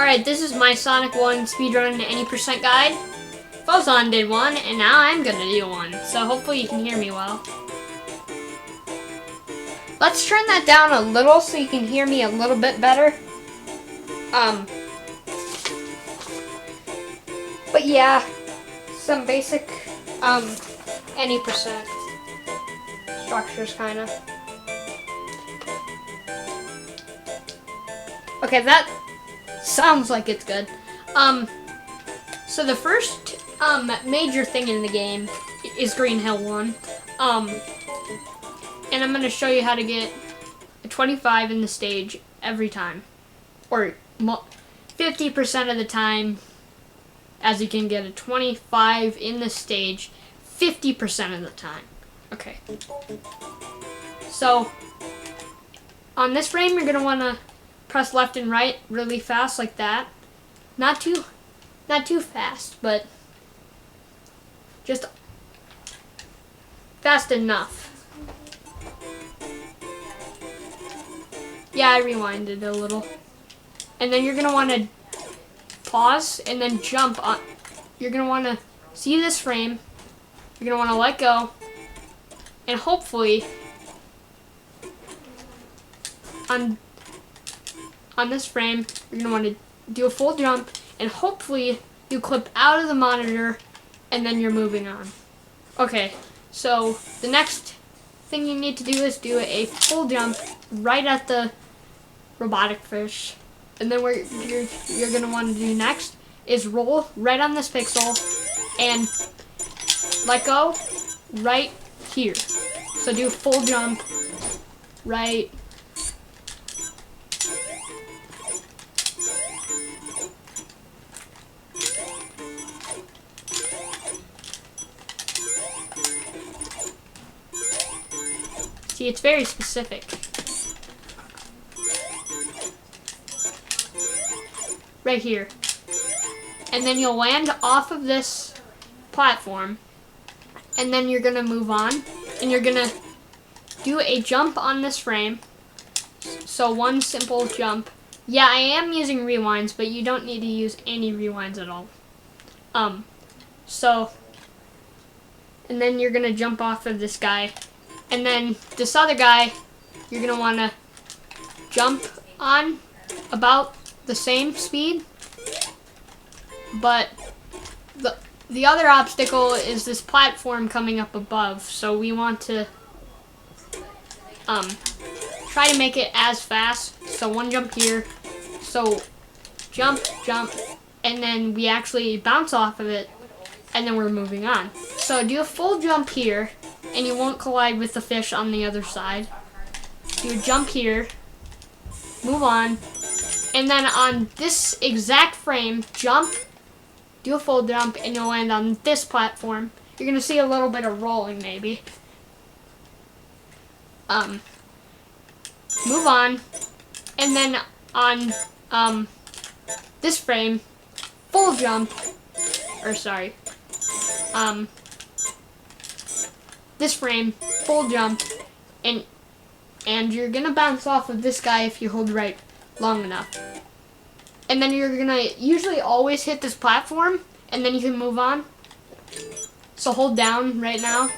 Alright, this is my Sonic 1 speedrun any percent guide. Fozon did one, and now I'm gonna do one. So hopefully you can hear me well. Let's turn that down a little so you can hear me a little bit better. But yeah, some basic, any percent structures, kinda. Okay, that sounds like it's good. So the first, major thing in the game is Green Hill 1. And I'm going to show you how to get a 25 in the stage every time. Or 50% of the time, as you can get a 25 in the stage 50% of the time. Okay. So, on this frame, you're going to want to press left and right really fast like that. Not too fast, but just fast enough. Yeah, I rewinded a little. And then you're going to want to pause and then jump on. You're going to want to see this frame. You're going to want to let go. And hopefully, on this frame, you're going to want to do a full jump. And hopefully, you clip out of the monitor and then you're moving on. Okay, so the next thing you need to do is do a full jump right at the robotic fish. And then what you're going to want to do next is roll right on this pixel and let go right here. So do a full jump right. See, it's very specific. Right here. And then you'll land off of this platform. And then you're going to move on. And you're going to do a jump on this frame. So one simple jump. Yeah, I am using rewinds, but you don't need to use any rewinds at all. And then you're going to jump off of this guy. And then this other guy, you're going to want to jump on about the same speed. But the other obstacle is this platform coming up above. So we want to try to make it as fast. So one jump here. So jump, jump, and then we actually bounce off of it. And then we're moving on. So do a full jump here. And you won't collide with the fish on the other side. Do a jump here, move on, and then on this exact frame, jump, do a full jump, and you'll land on this platform. You're going to see a little bit of rolling, maybe. Move on, and then on this frame, full jump, or sorry, this frame, full jump, and you're gonna bounce off of this guy if you hold right long enough. And then you're gonna usually always hit this platform, and then you can move on. So hold down right now.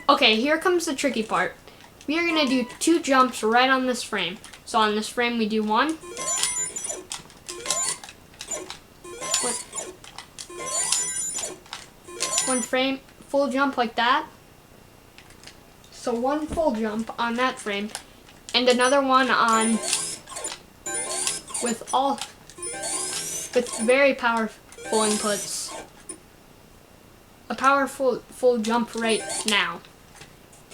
Okay, here comes the tricky part. We are gonna do 2 jumps right on this frame. So on this frame we do 1. One frame, full jump like that. So one full jump on that frame, and another one on with very powerful inputs. A powerful full jump right now.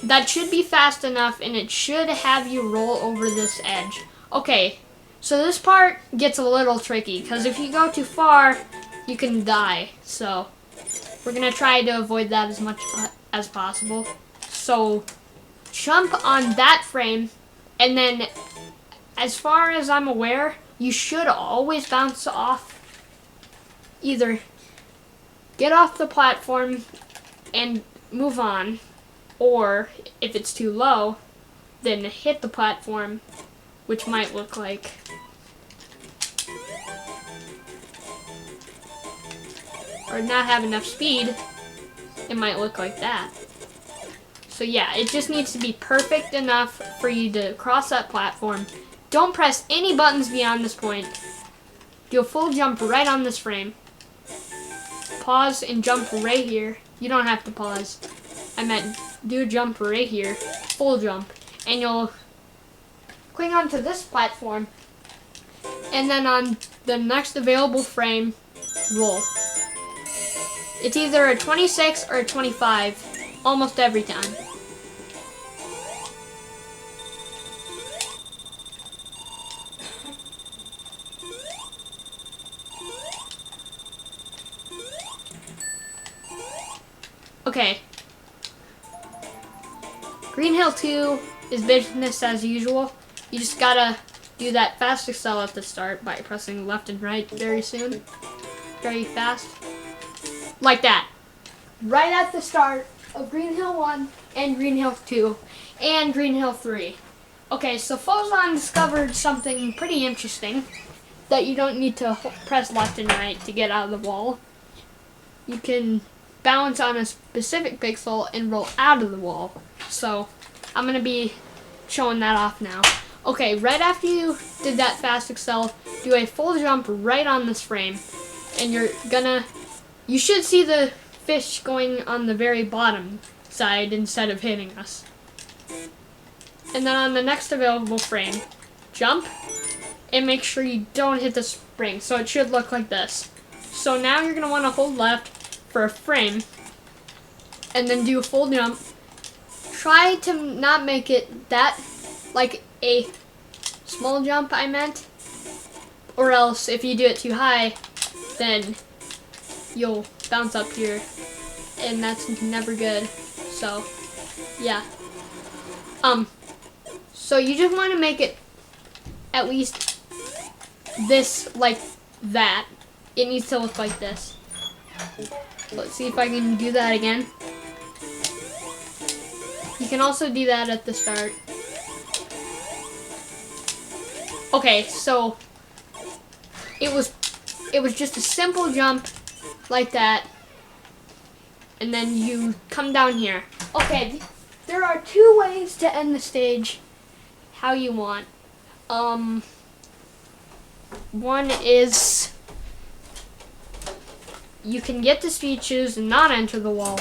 That should be fast enough, and it should have you roll over this edge. Okay, so this part gets a little tricky, because if you go too far, you can die. So we're gonna try to avoid that as much as possible. So jump on that frame, and then as far as I'm aware, you should always bounce off. Either get off the platform and move on, or if it's too low, then hit the platform, which might look like or not have enough speed, it might look like that. So yeah, it just needs to be perfect enough for you to cross that platform. Don't press any buttons beyond this point. Do a full jump right on this frame. Pause and jump right here. You don't have to pause. I meant do a jump right here. Full jump. And you'll cling onto this platform. And then on the next available frame, roll. It's either a 26 or a 25 almost every time. Okay. Green Hill 2 is business as usual. You just gotta do that fast accel at the start by pressing left and right very soon. Very fast. Like that. Right at the start of Green Hill 1 and Green Hill 2 and Green Hill 3. Okay, so Fozon discovered something pretty interesting, that you don't need to press left and right to get out of the wall. You can bounce on a specific pixel and roll out of the wall. So I'm going to be showing that off now. Okay, right after you did that fast accel, do a full jump right on this frame. And you should see the fish going on the very bottom side instead of hitting us. And then on the next available frame, jump and make sure you don't hit the spring. So it should look like this. So now you're going to want to hold left for a frame and then do a full jump. Try to not make it that like a small jump I meant, or else if you do it too high then you'll bounce up here and that's never good. So yeah, so you just want to make it at least this, like that. It needs to look like this. Let's see if I can do that again. You can also do that at the start. Okay, so it was just a simple jump like that, and then you come down here. Okay, there are two ways to end the stage how you want. One is you can get the speed shoes and not enter the wall,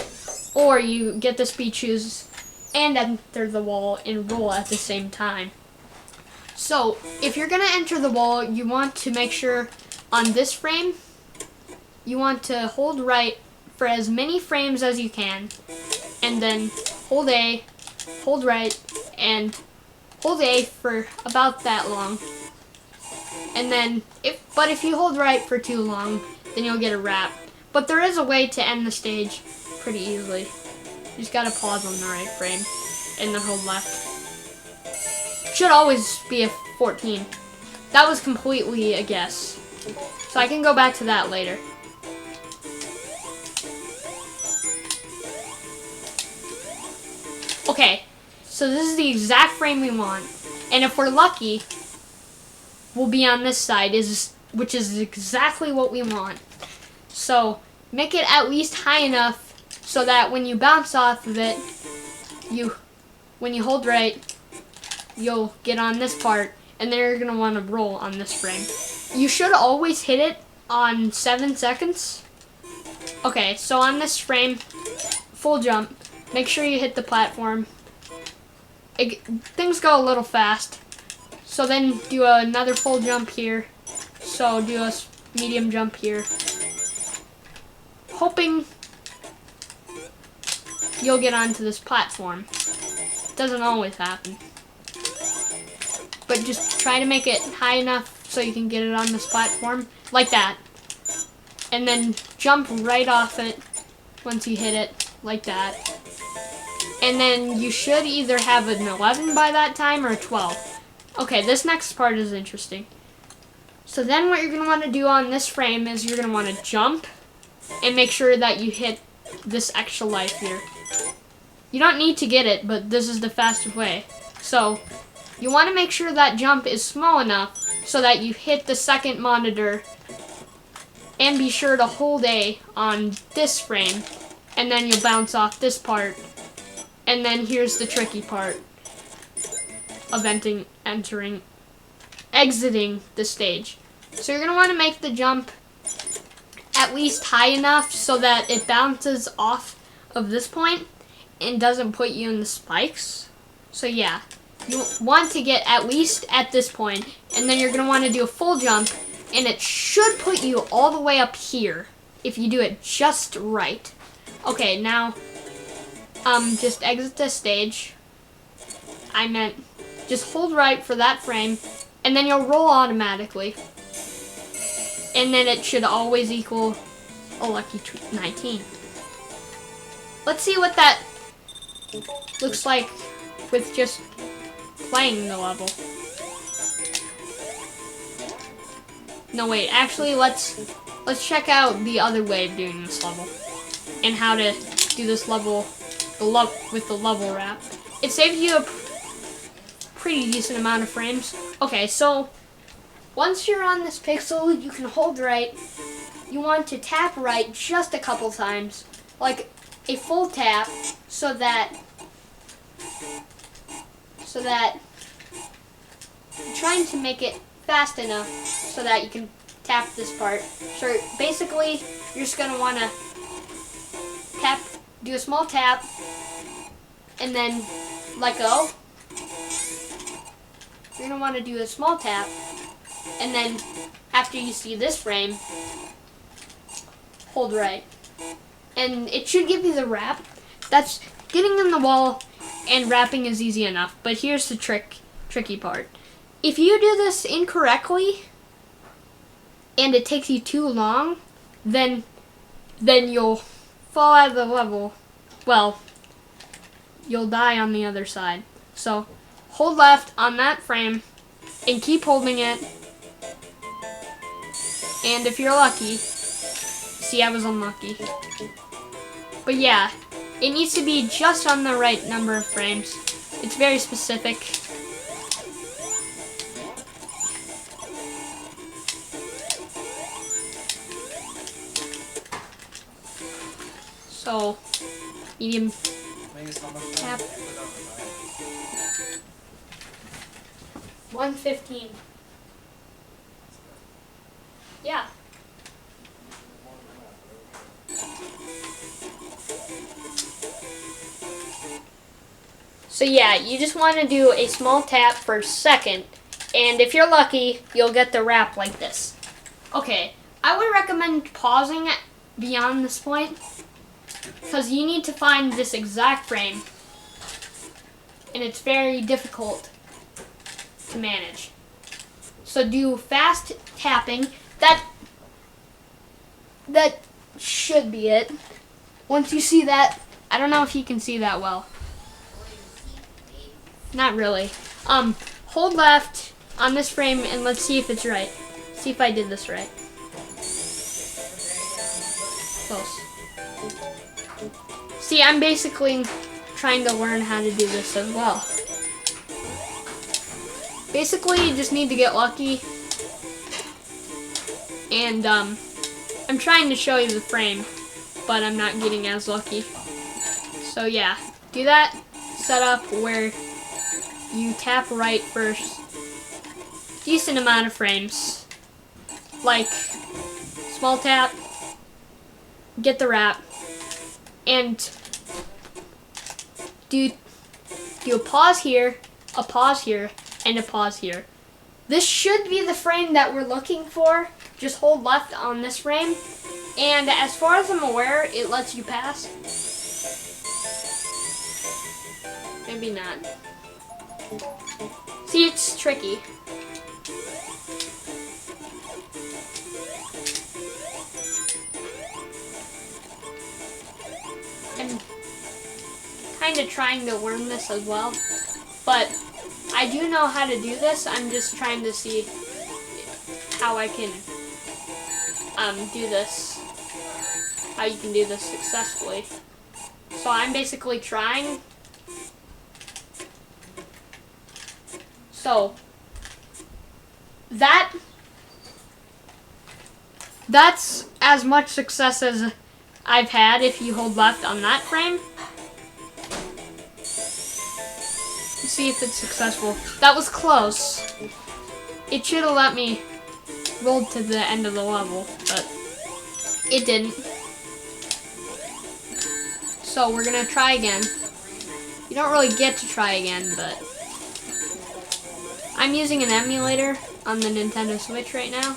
or you get the speed shoes and enter the wall and roll at the same time. So if you're gonna enter the wall, you want to make sure on this frame you want to hold right for as many frames as you can, and then hold A, hold right, and hold A for about that long. And then if you hold right for too long, then you'll get a wrap. But there is a way to end the stage pretty easily. You just gotta pause on the right frame and then hold left. Should always be a 14. That was completely a guess. So I can go back to that later. Okay, so this is the exact frame we want. And if we're lucky, we'll be on this side, which is exactly what we want. So make it at least high enough so that when you bounce off of it, when you hold right, you'll get on this part, and then you're going to want to roll on this frame. You should always hit it on 7 seconds. Okay, so on this frame, full jump, make sure you hit the platform. Things go a little fast. So then do another full jump here. So do a medium jump here. Hoping you'll get onto this platform. Doesn't always happen. But just try to make it high enough so you can get it on this platform. Like that. And then jump right off it once you hit it. Like that. And then you should either have an 11 by that time or a 12. Okay, this next part is interesting. So then what you're going to want to do on this frame is you're going to want to jump and make sure that you hit this extra life here. You don't need to get it, but this is the fastest way. So you want to make sure that jump is small enough so that you hit the second monitor And be sure to hold A on this frame, and then you'll bounce off this part. And then here's the tricky part of exiting the stage. So you're going to want to make the jump at least high enough so that it bounces off of this point and doesn't put you in the spikes. So yeah, you want to get at least at this point, and then you're going to want to do a full jump, and it should put you all the way up here if you do it just right. Okay, now just exit the stage. I meant just hold right for that frame, and then you'll roll automatically. And then it should always equal a lucky 19. Let's see what that looks like with just playing the level. No, wait, actually let's check out the other way of doing this level and how to do this level with the level wrap. It saves you a pretty decent amount of frames. Okay, so once you're on this pixel, you can hold right. You want to tap right just a couple times, like a full tap, so that you're trying to make it fast enough so that you can tap this part. So basically, you're just gonna want to do a small tap, and then let go. You're gonna want to do a small tap, and then after you see this frame, hold right. And it should give you the wrap. That's getting in the wall and wrapping is easy enough, but here's the tricky part. If you do this incorrectly and it takes you too long, then you'll fall out of the level. Well, you'll die on the other side. So hold left on that frame and keep holding it. And if you're lucky, see, I was unlucky. But yeah, it needs to be just on the right number of frames. It's very specific. So, medium tap. 115. Yeah. So yeah, you just want to do a small tap for a second, and if you're lucky, you'll get the wrap like this. Okay, I would recommend pausing it beyond this point, because you need to find this exact frame, and it's very difficult to manage. So do fast tapping. That should be it. Once you see that, I don't know if you can see that well. Not really. Hold left on this frame and let's see if it's right. See if I did this right. Close. See, I'm basically trying to learn how to do this as well. Basically, you just need to get lucky. And, I'm trying to show you the frame, but I'm not getting as lucky. So yeah, do that setup where you tap right first. Decent amount of frames. Like, small tap, get the wrap, and do a pause here, and a pause here. This should be the frame that we're looking for. Just hold left on this frame, and as far as I'm aware, it lets you pass. Maybe not. See, it's tricky. I'm kind of trying to learn this as well, but I do know how to do this. I'm just trying to see how I can do this, how you can do this successfully. So I'm basically trying. So that That's as much success as I've had if you hold left on that frame. Let's see if it's successful. That was close. It should have let me roll to the end of the level, but it didn't. So we're gonna try again. You don't really get to try again, but I'm using an emulator on the Nintendo Switch right now.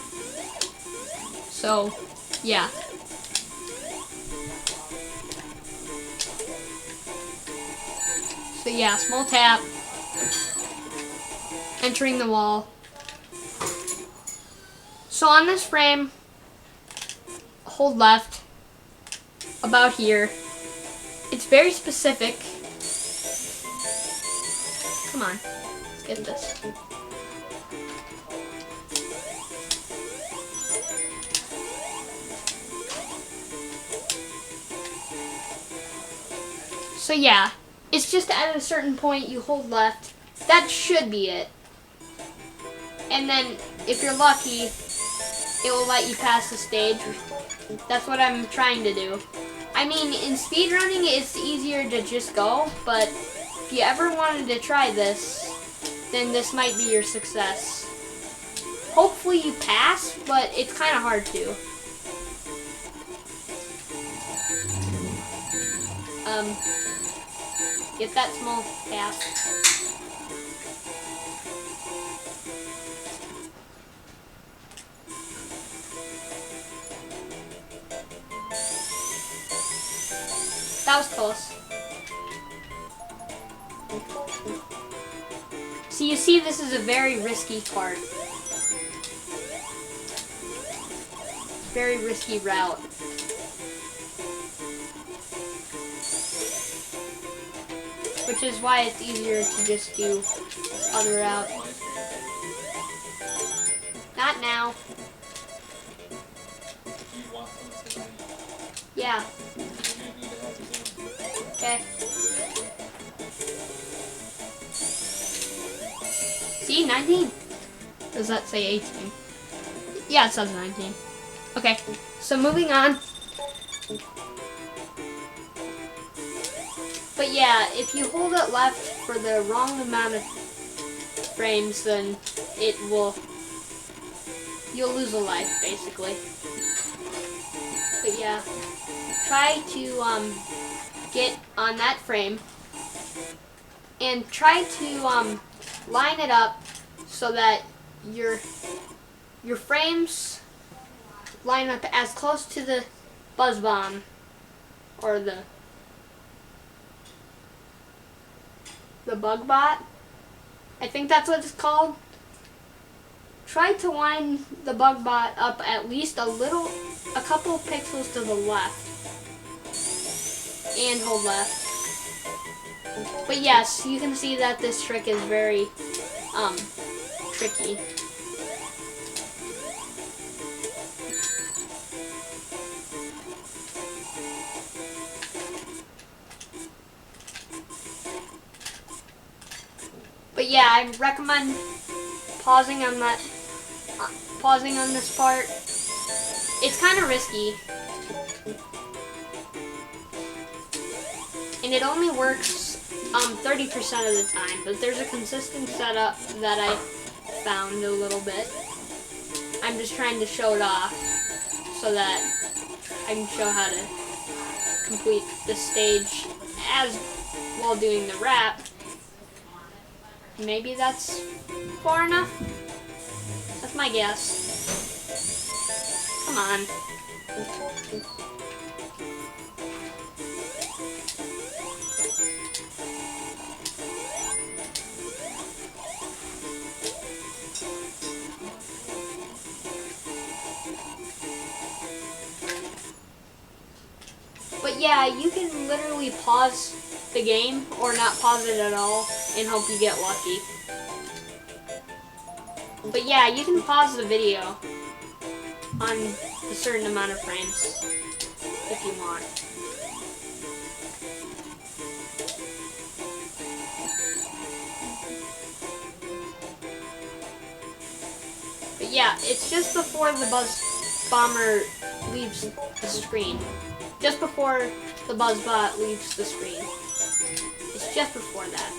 So, yeah. So yeah, small tap. Entering the wall. So on this frame, hold left. About here. It's very specific. Come on, let's get this. So yeah, it's just at a certain point you hold left. That should be it. And then if you're lucky, it will let you pass the stage. That's what I'm trying to do. I mean, in speedrunning, it's easier to just go, but if you ever wanted to try this, then this might be your success. Hopefully you pass, but it's kind of hard to. Get that small tap. That was close. So you see, this is a very risky part. Very risky route. Which is why it's easier to just do other route. Not now. Yeah. Okay. See, 19. Does that say 18? Yeah, it says 19. Okay, so moving on. But yeah, if you hold it left for the wrong amount of frames, then you'll lose a life, basically. But yeah, try to get on that frame and try to line it up so that your frames line up as close to the buzz bomb or the bug bot. I think that's what it's called. Try to line the bug bot up at least a couple pixels to the left. And hold left. But yes, you can see that this trick is very tricky. But yeah, I recommend pausing on this part. It's kind of risky. And it only works 30% of the time, but there's a consistent setup that I found a little bit. I'm just trying to show it off so that I can show how to complete the stage as while doing the rap. Maybe that's far enough? That's my guess. Come on. But yeah, you can literally pause the game or not pause it at all and hope you get lucky. But yeah, you can pause the video on a certain amount of frames if you want. But yeah, it's just before the buzz bomber leaves the screen. Just before the buzzbot leaves the screen. It's just before that.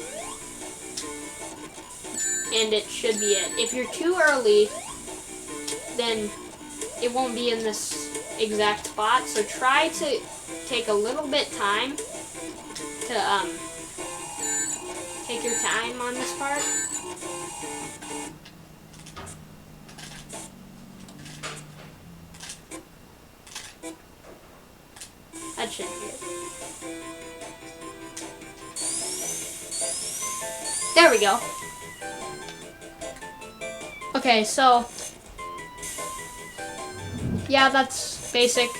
And it should be it. If you're too early, then it won't be in this exact spot. So try to take a little bit time to take your time on this part. That should be it. There we go. Okay, so yeah, that's basic.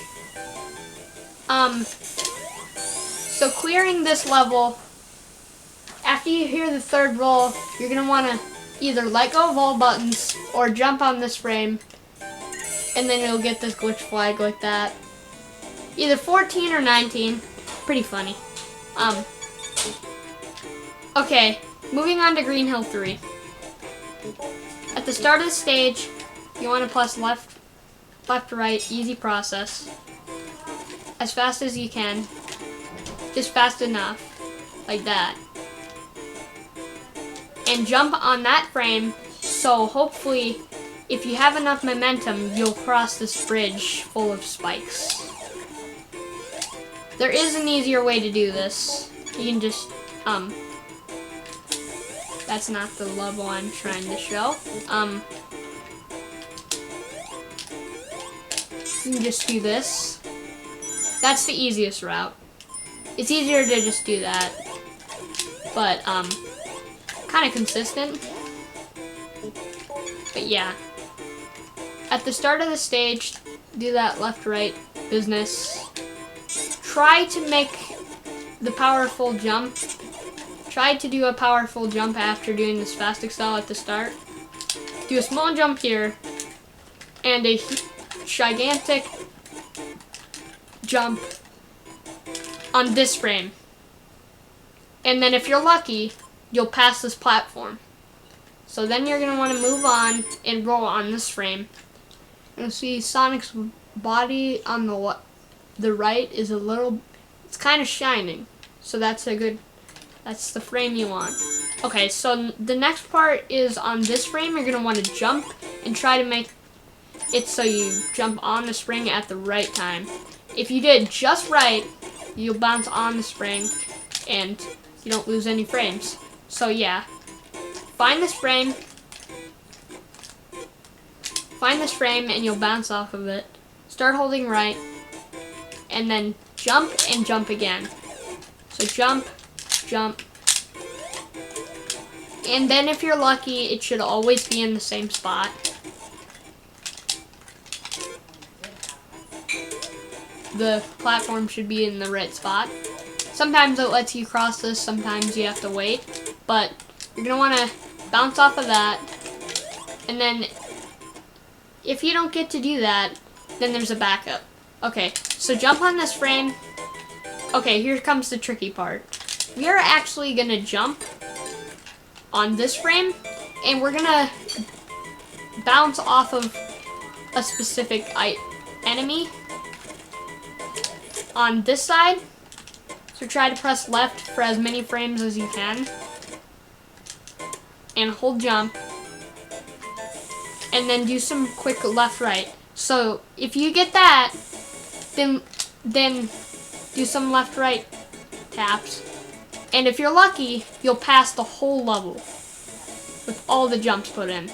So clearing this level, after you hear the third roll, you're gonna wanna either let go of all buttons or jump on this frame, and then you'll get this glitch flag like that. Either 14 or 19. Pretty funny. Okay, moving on to Green Hill 3. At the start of the stage, you want to press left to right, easy process. As fast as you can. Just fast enough. Like that. And jump on that frame, so hopefully, if you have enough momentum, you'll cross this bridge full of spikes. There is an easier way to do this. You can just, that's not the level I'm trying to show. You can just do this. That's the easiest route. It's easier to just do that. But, kind of consistent. But yeah. At the start of the stage, do that left-right business. Try to make the powerful jump. Try to do a powerful jump after doing this fast excel at the start. Do a small jump here, and a gigantic jump on this frame. And then if you're lucky, you'll pass this platform. So then you're going to want to move on and roll on this frame. You'll see Sonic's body on the right is a little, it's kind of shining. So that's the frame you want. Okay, so the next part is on this frame. You're going to want to jump and try to make it so you jump on the spring at the right time. If you did just right, you'll bounce on the spring and you don't lose any frames. So yeah, find this frame and you'll bounce off of it. Start holding right and then jump and jump again. So jump, jump. And then if you're lucky, it should always be in the same spot. The platform should be in the right spot. Sometimes it lets you cross this, sometimes you have to wait. But you're going to want to bounce off of that. And then if you don't get to do that, then there's a backup. Okay, so jump on this frame. Okay, here comes the tricky part. We are actually going to jump on this frame, and we're going to bounce off of a specific enemy on this side. So try to press left for as many frames as you can. And hold jump. And then do some quick left-right. So if you get that, then do some left-right taps. And if you're lucky, you'll pass the whole level with all the jumps put in.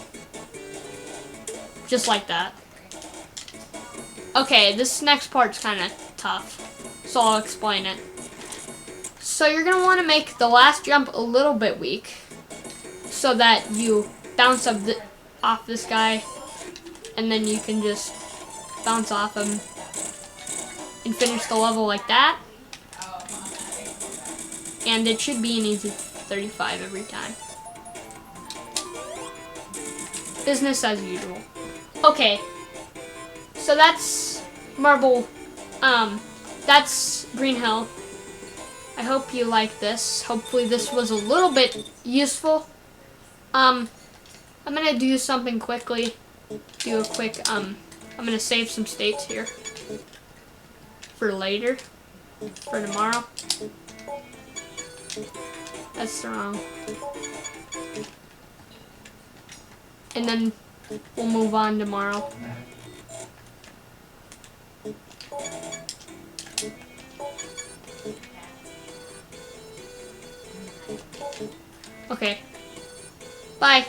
Just like that. Okay, this next part's kind of tough, so I'll explain it. So you're going to want to make the last jump a little bit weak so that you bounce off this guy, and then you can just bounce off him and finish the level like that. And it should be an easy 35 every time. Business as usual. Okay, so that's Marble, that's Green Hill. I hope you like this. Hopefully this was a little bit useful. I'm gonna do something quickly. Do a quick I'm gonna save some states here. For later. For tomorrow. That's wrong. And then we'll move on tomorrow. Okay. Bye.